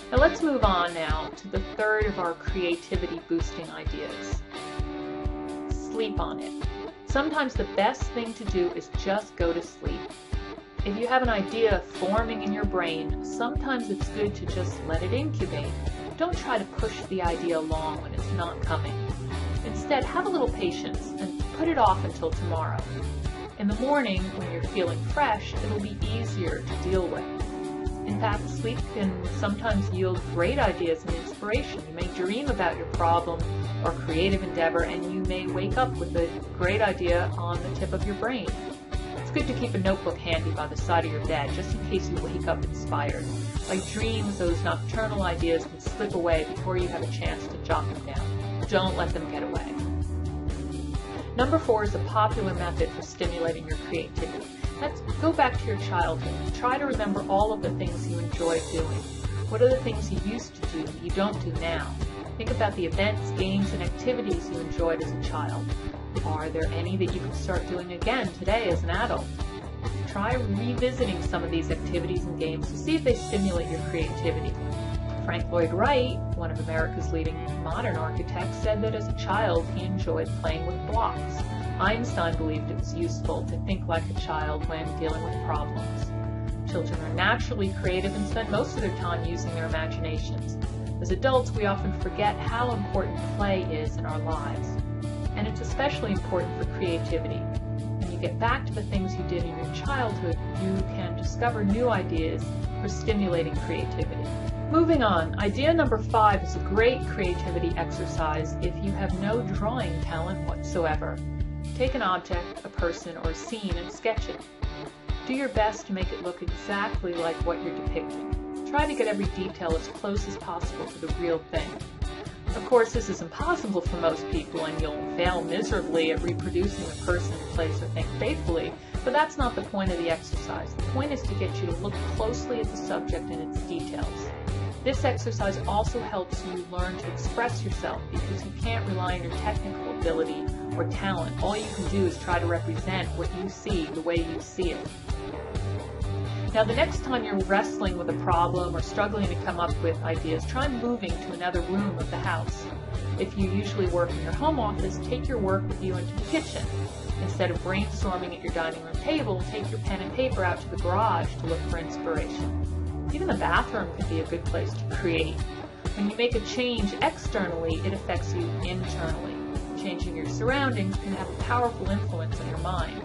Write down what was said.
Now let's move on now to the third of our creativity boosting ideas. Sleep on it. Sometimes the best thing to do is just go to sleep. If you have an idea forming in your brain, sometimes it's good to just let it incubate. Don't try to push the idea along when it's not coming. Instead, have a little patience and put it off until tomorrow. In the morning, when you're feeling fresh, it'll be easier to deal with. In fact, sleep can sometimes yield great ideas and inspiration. You may dream about your problem or creative endeavor, and you may wake up with a great idea on the tip of your brain. It's good to keep a notebook handy by the side of your bed, just in case you wake up inspired. Like dreams, those nocturnal ideas can slip away before you have a chance to jot them down. Don't let them get away. Number 4 is a popular method for stimulating your creativity. Let's go back to your childhood. Try to remember all of the things you enjoyed doing. What are the things you used to do that you don't do now? Think about the events, games, and activities you enjoyed as a child. Are there any that you can start doing again today as an adult? Try revisiting some of these activities and games to see if they stimulate your creativity. Frank Lloyd Wright, one of America's leading modern architects, said that as a child he enjoyed playing with blocks. Einstein believed it was useful to think like a child when dealing with problems. Children are naturally creative and spend most of their time using their imaginations. As adults, we often forget how important play is in our lives. And it's especially important for creativity. When you get back to the things you did in your childhood, you can discover new ideas for stimulating creativity. Moving on, idea number 5 is a great creativity exercise if you have no drawing talent whatsoever. Take an object, a person, or a scene and sketch it. Do your best to make it look exactly like what you're depicting. Try to get every detail as close as possible to the real thing. Of course, this is impossible for most people, and you'll fail miserably at reproducing the person, place, or thing faithfully, but that's not the point of the exercise. The point is to get you to look closely at the subject and its details. This exercise also helps you learn to express yourself because you can't rely on your technical ability or talent. All you can do is try to represent what you see the way you see it. Now, the next time you're wrestling with a problem or struggling to come up with ideas, try moving to another room of the house. If you usually work in your home office, take your work with you into the kitchen. Instead of brainstorming at your dining room table, take your pen and paper out to the garage to look for inspiration. Even the bathroom can be a good place to create. When you make a change externally, it affects you internally. Changing your surroundings can have a powerful influence on your mind.